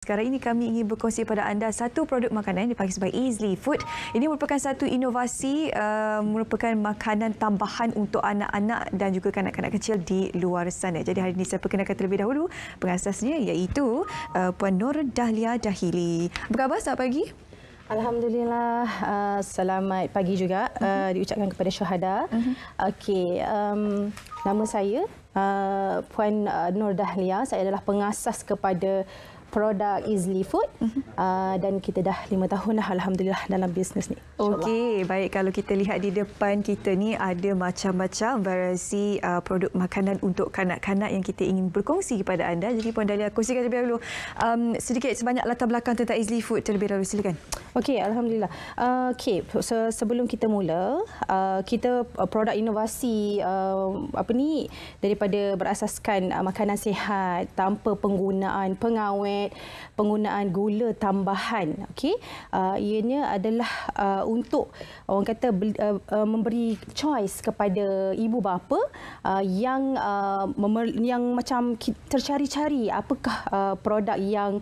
Sekarang ini kami ingin berkongsi kepada anda satu produk makanan yang dipanggil sebagai Easily Food. Ini merupakan satu inovasi, merupakan makanan tambahan untuk anak-anak dan juga kanak-kanak kecil di luar sana. Jadi hari ini saya perkenalkan terlebih dahulu pengasasnya iaitu Puan Nur Dahlia Dahili. Apa khabar? Selamat pagi. Alhamdulillah, selamat pagi juga diucapkan kepada syuhada. Okey, nama saya Puan Nur Dahlia. Saya adalah pengasas kepada produk Easily Food dan kita dah 5 tahun dah alhamdulillah dalam bisnes ni. Okey, baik, kalau kita lihat di depan kita ni ada macam-macam variasi produk makanan untuk kanak-kanak yang kita ingin berkongsi kepada anda. Jadi Puan Dahlia, kongsikan terlebih dahulu sedikit sebanyak latar belakang tentang Easily Food terlebih dahulu, silakan. Okey, alhamdulillah. Okey, sebelum kita mula, kita produk inovasi daripada berasaskan makanan sihat tanpa penggunaan pengawet, penggunaan gula tambahan. Okey, ianya adalah untuk orang kata memberi choice kepada ibu bapa yang macam tercari-cari apakah produk yang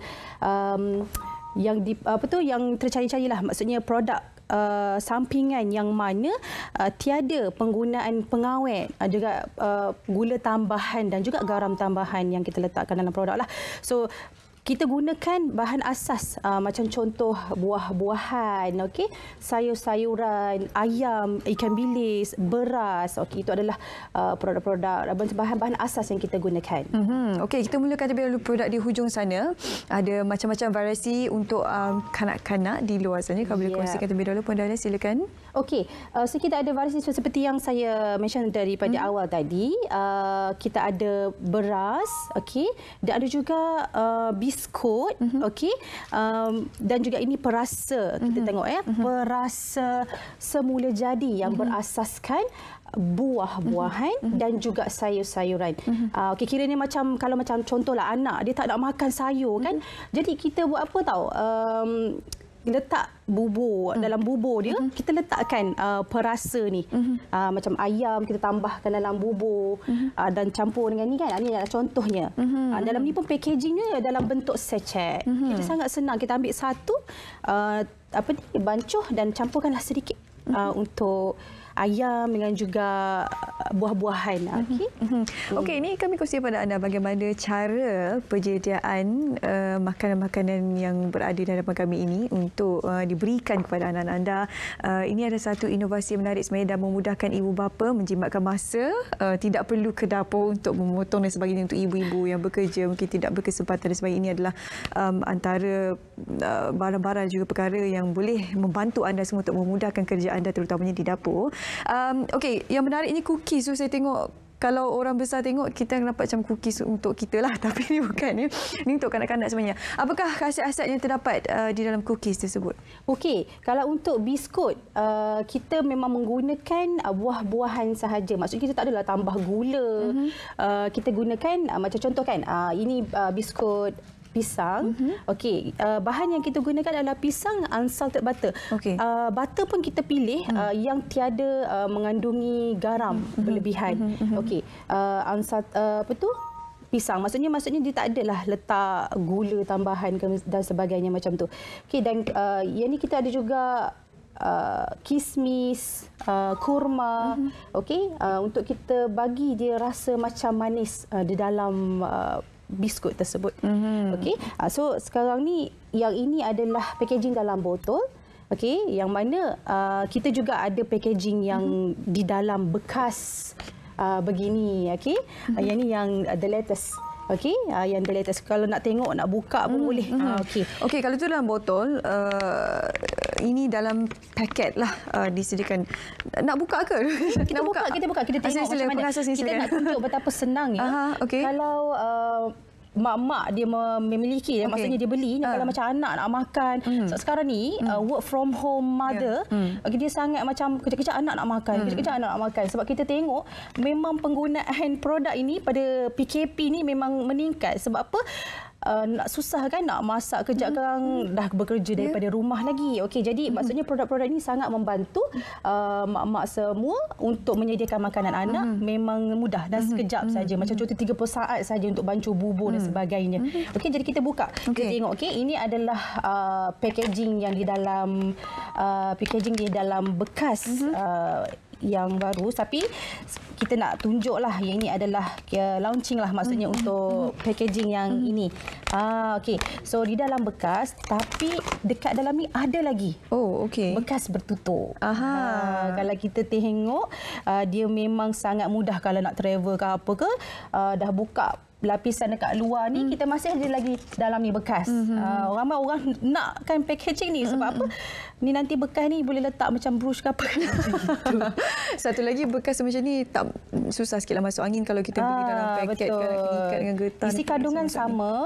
tercari-carilah, maksudnya produk sampingan yang mana tiada penggunaan pengawet, juga gula tambahan dan juga garam tambahan yang kita letakkan dalam produk lah. So kita gunakan bahan asas macam contoh buah-buahan, okey, sayur-sayuran, ayam, ikan bilis, beras. Okey, itu adalah produk-produk bahan-bahan asas yang kita gunakan. Okey, kita mulakan terlebih dahulu produk di hujung sana. Ada macam-macam variasi untuk kanak-kanak di luar sana. Kalau boleh kongsikan terlebih dahulu, Puan Dahlia, silakan. Okey, so kita ada variasi seperti yang saya mention daripada awal tadi. Kita ada beras, okey, dan ada juga biskut, okey, dan juga ini perasa. Kita tengok perasa semula jadi yang berasaskan buah-buahan dan juga sayur-sayuran. Okey, kiranya macam kalau macam contohlah anak dia tak nak makan sayur kan. Jadi kita buat apa tahu? Letak bubur, dalam bubur dia kita letakkan perasa ni, macam ayam kita tambahkan dalam bubur dan campur dengan ni kan. Ini adalah contohnya. Dalam ni pun packagingnya dalam bentuk sachet. Kita sangat senang, kita ambil satu bancuh dan campurkanlah sedikit untuk ayam dengan juga buah-buahan. Okey, ini kami kongsi kepada anda bagaimana cara penyediaan makanan-makanan yang berada dalam kami ini untuk diberikan kepada anak-anak anda. Ini ada satu inovasi menarik sebenarnya dan memudahkan ibu bapa menjimatkan masa, tidak perlu ke dapur untuk memotong dan sebagainya. Untuk ibu-ibu yang bekerja mungkin tidak berkesempatan dan sebagainya, ini adalah antara barang-barang juga perkara yang boleh membantu anda semua untuk memudahkan kerja anda, terutamanya di dapur. Okey, yang menarik ini cookies. So saya tengok, kalau orang besar tengok kita nampak macam cookies untuk kita lah, tapi ini bukan ya. Ini untuk kanak-kanak sebenarnya. Apakah khasiat-khasiat yang terdapat di dalam cookies tersebut? Okey, kalau untuk biskut, kita memang menggunakan buah-buahan sahaja. Maksudnya kita tak adalah tambah gula. Kita gunakan macam contoh kan, ini biskut pisang. Okey, bahan yang kita gunakan adalah pisang unsalted butter. Butter pun kita pilih yang tiada mengandungi garam berlebihan. Okey, pisang. Maksudnya dia tak adalah letak gula tambahan dan sebagainya macam tu. Okey, dan yang ni kita ada juga kismis, kurma, okey, untuk kita bagi dia rasa macam manis di dalam biskut tersebut. Okey, so sekarang ni yang ini adalah packaging dalam botol. Okey, yang mana kita juga ada packaging yang di dalam bekas begini. Okey, yang ni yang the latest. Okey, yang the latest. Kalau nak tengok, nak buka pun boleh. Okey, kalau tu dalam botol, ini dalam paket lah disediakan. Nak buka ke? Kita buka. Kita tengok macam mana. Kita nak tunjuk betapa senangnya. Kalau mak-mak dia memiliki, maksudnya dia beli, kalau macam anak nak makan. Sekarang ni work from home mother, dia sangat macam kejap-kejap anak nak makan, kejap-kejap anak nak makan. Sebab kita tengok memang penggunaan produk ini pada PKP ni memang meningkat. Sebab apa? nak susah kan nak masak kejap kan dah bekerja daripada rumah lagi. Okey, jadi maksudnya produk-produk ini sangat membantu mak-mak semua untuk menyediakan makanan anak. Memang mudah dan sekejap saja. Macam contoh 30 saat saja untuk bancuh bubur dan sebagainya. Okey, jadi kita buka. Kita tengok, okey, ini adalah packaging yang di dalam bekas yang baru, tapi kita nak tunjuklah yang ini adalah launching lah, maksudnya untuk packaging yang ini. Okey. So di dalam bekas, tapi dekat dalam ni ada lagi. Oh, okey. Bekas bertutup. Kalau kita tengok, dia memang sangat mudah kalau nak travel ke apa ke, dah buka lapisan dekat luar ni, kita masih ada lagi dalam ni bekas. Ramai orang nakkan packaging ni sebab apa? Ni nanti bekas ni boleh letak macam brush ke apa. Satu lagi bekas macam ni tak susah sikitlah masuk angin kalau kita beli dalam paket kan, ikat dengan getah. Isi kandungan sama.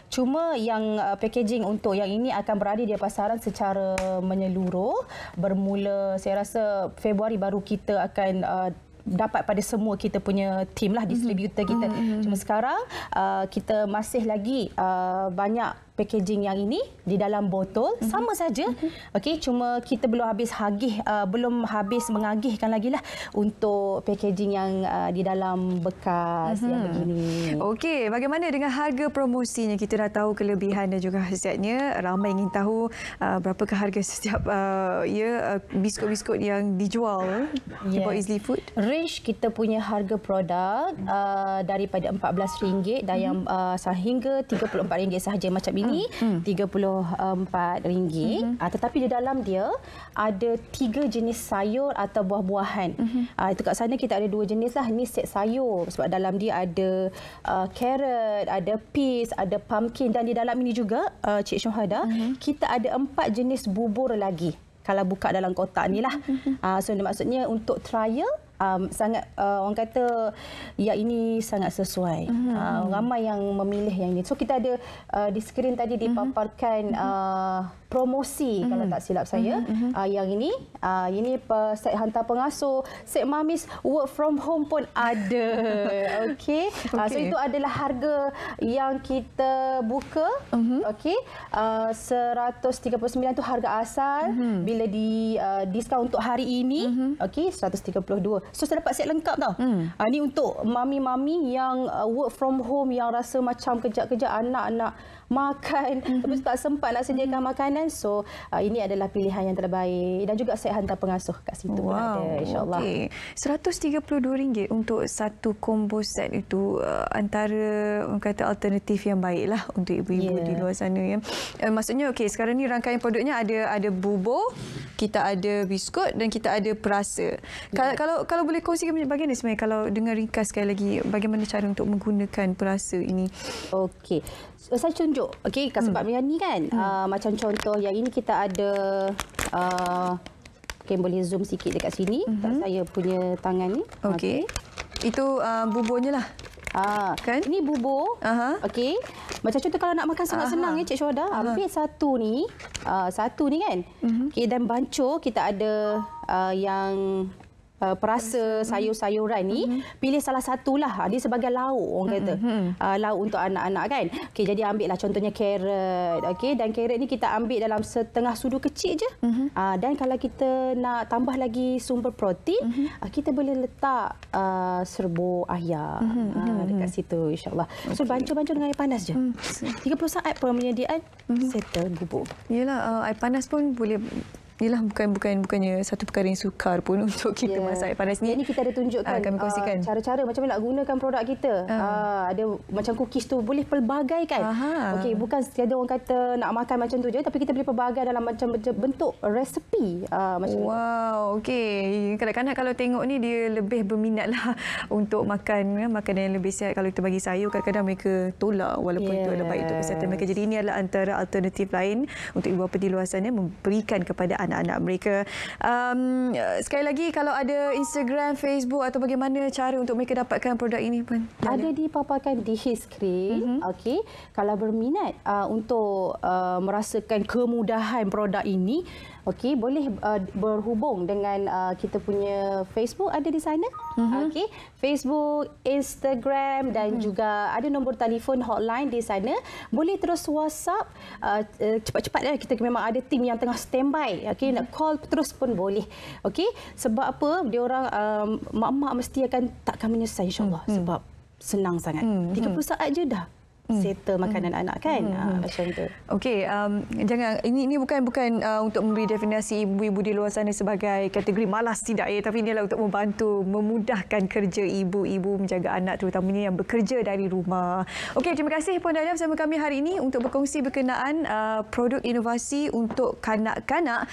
Cuma yang packaging untuk yang ini akan berada di pasaran secara menyeluruh. Bermula saya rasa Februari baru kita akan dapat pada semua kita punya team lah, distributor kita. Cuma sekarang kita masih lagi banyak packaging yang ini di dalam botol sama saja. Okey, cuma kita belum habis mengagihkan lagi lah untuk packaging yang di dalam bekas yang begini. Okey, bagaimana dengan harga promosinya? Kita dah tahu kelebihan dan juga khasiatnya. Ramai ingin tahu berapakah harga setiap biskut-biskut yang dijual di bawah Izli Food. Range kita punya harga produk daripada RM14 dan yang sehingga RM34 sahaja macam ini. RM34. Tetapi di dalam dia ada 3 jenis sayur atau buah-buahan. Itu kat sana kita ada 2 jenis lah. Ini set sayur sebab dalam dia ada carrot, ada peas, ada pumpkin, dan di dalam ini juga Cik Syuhada, kita ada 4 jenis bubur lagi kalau buka dalam kotak ni lah. So maksudnya untuk trial sangat orang kata ya ini sangat sesuai. Ramai yang memilih yang ini. So kita ada di skrin tadi dipaparkan promosi kalau tak silap saya. Yang ini set hantar pengasuh, set mamis work from home pun ada. Okey. So itu adalah harga yang kita buka. Okey. 139 tu harga asal. Bila di diskaun untuk hari ini, okey, 132. So saya dapat set lengkap tau. Ni untuk mami-mami yang work from home, yang rasa macam kejap-kejap anak makan tapi tak sempat nak sediakan makanan. So ini adalah pilihan yang terbaik, dan juga set hantar pengasuh kat situ pun ada, insya-Allah. RM132 untuk satu combo set itu antara orang kata alternatif yang baiklah untuk ibu-ibu di luar sana ya. Maksudnya okey, sekarang ni rangkaian produknya ada bubur, kita ada biskut dan kita ada perasa. Kalau boleh kongsikan bagaimana sebenarnya, kalau dengar ringkas sekali lagi, bagaimana cara untuk menggunakan perasa ini? Okey. Saya tunjuk. Okey, sebab yang ni kan macam contoh yang ini kita ada boleh zoom sikit dekat sini kat saya punya tangan ni. Okey. Itu buburnya lah. Kan? Ini bubur. Okey. Macam contoh kalau nak makan sangat senang ya Cik Syuhada. Ambil satu ni kan. Okey, dan bancuh kita ada yang perasa sayur-sayuran ni, pilih salah satulah. Dia sebagai lauk orang kata. Lauk untuk anak-anak kan. Okey, jadi ambillah contohnya carrot. Okey, dan carrot ni kita ambil dalam setengah sudu kecil je. Dan kalau kita nak tambah lagi sumber protein, kita boleh letak serbuk ayam dekat situ, insya-Allah. So bancuh-bancuh dengan air panas je. 30 saat penyediaan settle bubur. Yalah, air panas pun boleh. Inilah bukannya satu perkara yang sukar pun untuk kita masak air panas ni. Ini kita ada tunjukkan kami kongsikan cara-cara macam mana nak gunakan produk kita. Ada macam cookies tu boleh pelbagai kan. Okey, bukan sekadar orang kata nak makan macam tu je, tapi kita boleh pelbagai dalam macam bentuk resepi macam wow, okey. Kanak-kanak kalau tengok ni dia lebih berminatlah untuk makan makanan yang lebih sihat. Kalau kita bagi sayur, kadang-kadang mereka tolak walaupun itu adalah baik untuk kesihatan mereka. Jadi ini adalah antara alternatif lain untuk ibu bapa di luar sana memberikan kepada anak-anak mereka. Sekali lagi, kalau ada Instagram, Facebook atau bagaimana cara untuk mereka dapatkan produk ini pun? Ada dipaparkan di skrin. Okey, kalau berminat untuk merasakan kemudahan produk ini, okey, boleh berhubung dengan kita punya Facebook ada di sana. Okey, Facebook, Instagram dan juga ada nombor telefon hotline di sana. Boleh terus WhatsApp, cepat-cepat kita memang ada tim yang tengah standby. Okey, nak call terus pun boleh. Okey, sebab apa? Dia orang mak-mak mesti akan takkan menyesal insya-Allah sebab senang sangat. 30 saat je dah settle makanan anak kan. Macam tu. Okey, jangan ini bukan untuk memberi definisi ibu-ibu di luar sana sebagai kategori malas, tidak ya, tapi inilah untuk membantu memudahkan kerja ibu-ibu menjaga anak terutamanya yang bekerja dari rumah. Okey, terima kasih Puan Dahlia bersama kami hari ini untuk berkongsi berkenaan produk inovasi untuk kanak-kanak